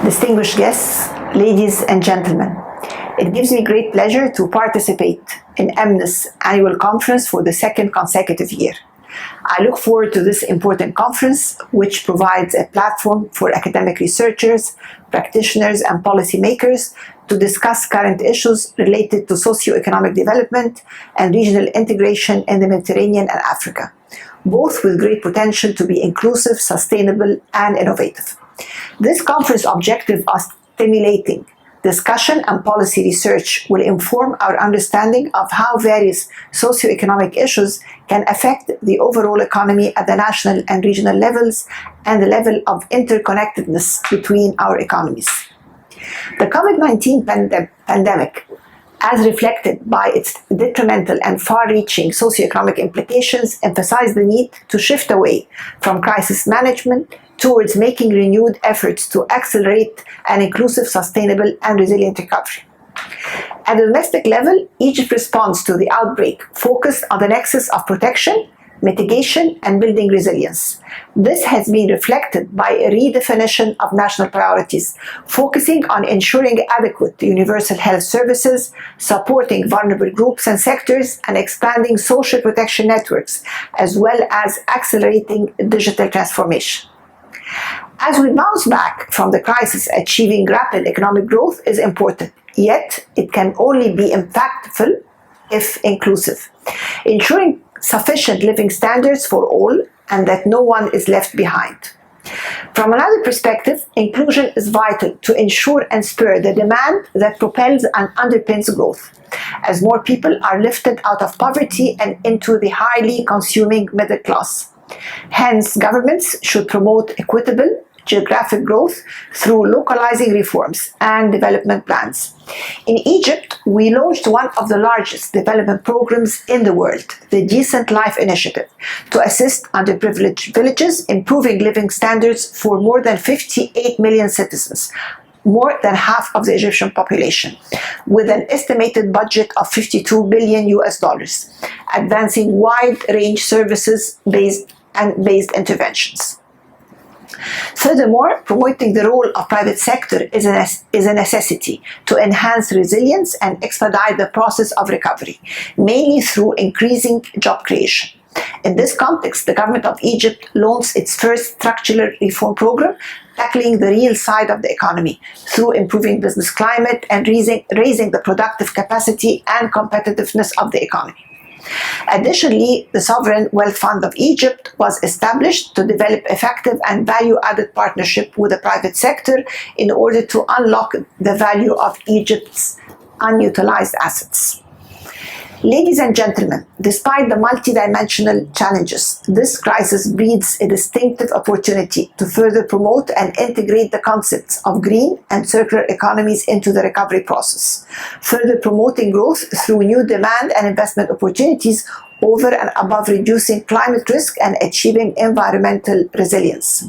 distinguished guests, ladies and gentlemen. It gives me great pleasure to participate in Emines annual conference for the second consecutive year. I look forward to this important conference, which provides a platform for academic researchers, practitioners, and policymakers to discuss current issues related to socio-economic development and regional integration in the Mediterranean and Africa, both with great potential to be inclusive, sustainable, and innovative. This conference objective of stimulating discussion and policy research will inform our understanding of how various socioeconomic issues can affect the overall economy at the national and regional levels and the level of interconnectedness between our economies. The COVID-19 pandemic, as reflected by its detrimental and far-reaching socioeconomic implications, emphasized the need to shift away from crisis management towards making renewed efforts to accelerate an inclusive, sustainable, and resilient recovery. At the domestic level, Egypt's response to the outbreak focused on the nexus of protection, mitigation, and building resilience. This has been reflected by a redefinition of national priorities, focusing on ensuring adequate universal health services, supporting vulnerable groups and sectors, and expanding social protection networks, as well as accelerating digital transformation. As we bounce back from the crisis, achieving rapid economic growth is important, yet it can only be impactful if inclusive, ensuring sufficient living standards for all and that no one is left behind. From another perspective, inclusion is vital to ensure and spur the demand that propels and underpins growth, as more people are lifted out of poverty and into the highly consuming middle class. Hence, governments should promote equitable geographic growth through localizing reforms and development plans. In Egypt, we launched one of the largest development programs in the world, the Decent Life Initiative, to assist underprivileged villages, improving living standards for more than 58 million citizens, more than half of the Egyptian population, with an estimated budget of $52 billion, advancing wide-range services-based interventions. Furthermore, promoting the role of private sector is a necessity to enhance resilience and expedite the process of recovery, mainly through increasing job creation. In this context, the government of Egypt launched its first structural reform program, tackling the real side of the economy through improving business climate and raising the productive capacity and competitiveness of the economy. Additionally, the Sovereign Wealth Fund of Egypt was established to develop effective and value-added partnership with the private sector in order to unlock the value of Egypt's unutilized assets. Ladies and gentlemen, despite the multidimensional challenges, this crisis breeds a distinctive opportunity to further promote and integrate the concepts of green and circular economies into the recovery process, further promoting growth through new demand and investment opportunities over and above reducing climate risk and achieving environmental resilience.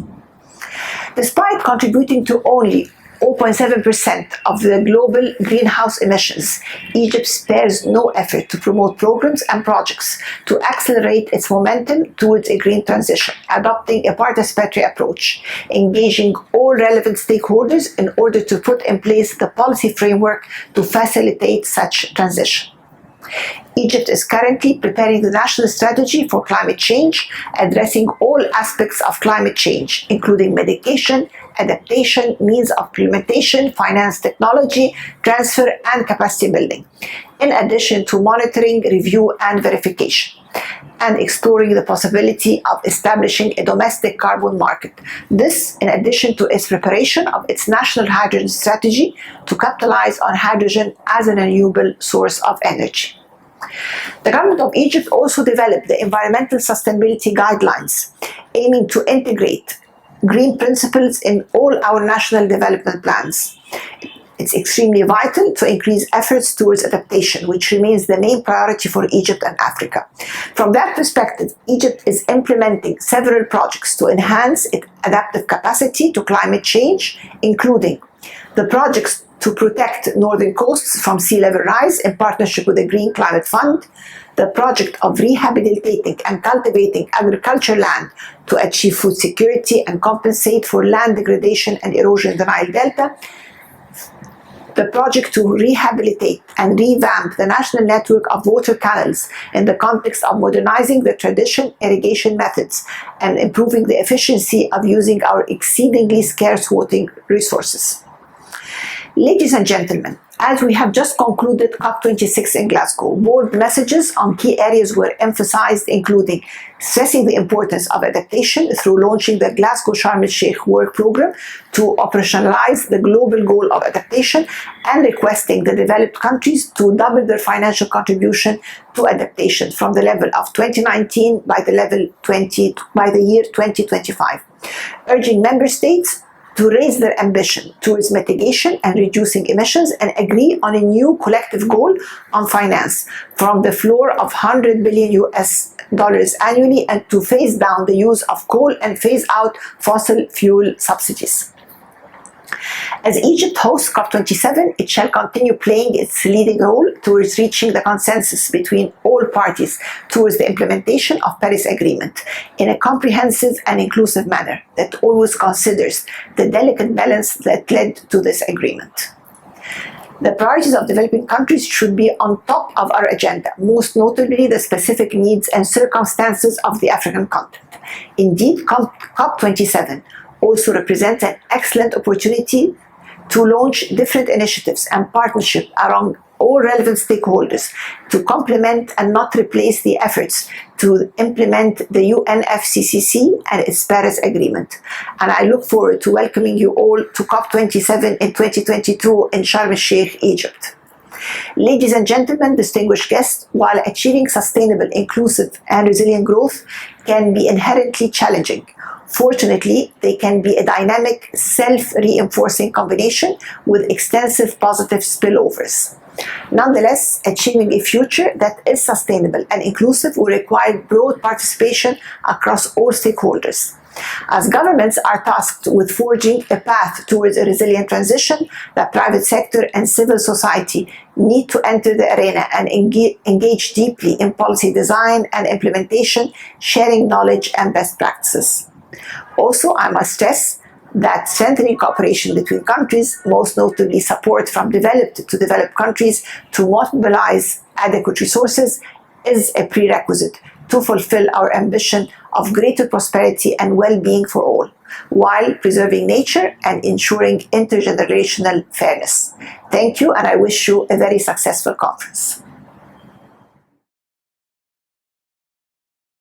Despite contributing to only 0.7% of the global greenhouse emissions, Egypt spares no effort to promote programs and projects to accelerate its momentum towards a green transition, adopting a participatory approach, engaging all relevant stakeholders in order to put in place the policy framework to facilitate such transition. Egypt is currently preparing the national strategy for climate change, addressing all aspects of climate change, including mitigation, adaptation, means of implementation, finance, technology, transfer, and capacity building, in addition to monitoring, review, and verification, and exploring the possibility of establishing a domestic carbon market. This, in addition to its preparation of its national hydrogen strategy to capitalize on hydrogen as a renewable source of energy. The government of Egypt also developed the environmental sustainability guidelines, aiming to integrate green principles in all our national development plans. It's extremely vital to increase efforts towards adaptation, which remains the main priority for Egypt and Africa. From that perspective, Egypt is implementing several projects to enhance its adaptive capacity to climate change, including the projects to protect northern coasts from sea level rise in partnership with the Green Climate Fund, the project of rehabilitating and cultivating agricultural land to achieve food security and compensate for land degradation and erosion in the Nile Delta, the project to rehabilitate and revamp the national network of water canals in the context of modernizing the traditional irrigation methods and improving the efficiency of using our exceedingly scarce water resources. Ladies and gentlemen, as we have just concluded COP26 in Glasgow, bold messages on key areas were emphasized, including stressing the importance of adaptation through launching the Glasgow Sharm el-Sheikh work program to operationalize the global goal of adaptation and requesting the developed countries to double their financial contribution to adaptation from the level of 2019 by the year 2025, urging member states to raise their ambition towards mitigation and reducing emissions and agree on a new collective goal on finance from the floor of $100 billion annually, and to phase down the use of coal and phase out fossil fuel subsidies. As Egypt hosts COP27, it shall continue playing its leading role towards reaching the consensus between all parties towards the implementation of Paris Agreement in a comprehensive and inclusive manner that always considers the delicate balance that led to this agreement. The priorities of developing countries should be on top of our agenda, most notably the specific needs and circumstances of the African continent. Indeed, COP27 also represents an excellent opportunity to launch different initiatives and partnerships around all relevant stakeholders to complement and not replace the efforts to implement the UNFCCC and its Paris Agreement. And I look forward to welcoming you all to COP27 in 2022 in Sharm el-Sheikh, Egypt. Ladies and gentlemen, distinguished guests, while achieving sustainable, inclusive, and resilient growth can be inherently challenging, fortunately, they can be a dynamic, self-reinforcing combination with extensive positive spillovers. Nonetheless, achieving a future that is sustainable and inclusive will require broad participation across all stakeholders. As governments are tasked with forging a path towards a resilient transition, the private sector and civil society need to enter the arena and engage deeply in policy design and implementation, sharing knowledge and best practices. Also, I must stress that strengthening cooperation between countries, most notably support from developed to developed countries to mobilize adequate resources, is a prerequisite to fulfill our ambition of greater prosperity and well-being for all, while preserving nature and ensuring intergenerational fairness. Thank you, and I wish you a very successful conference.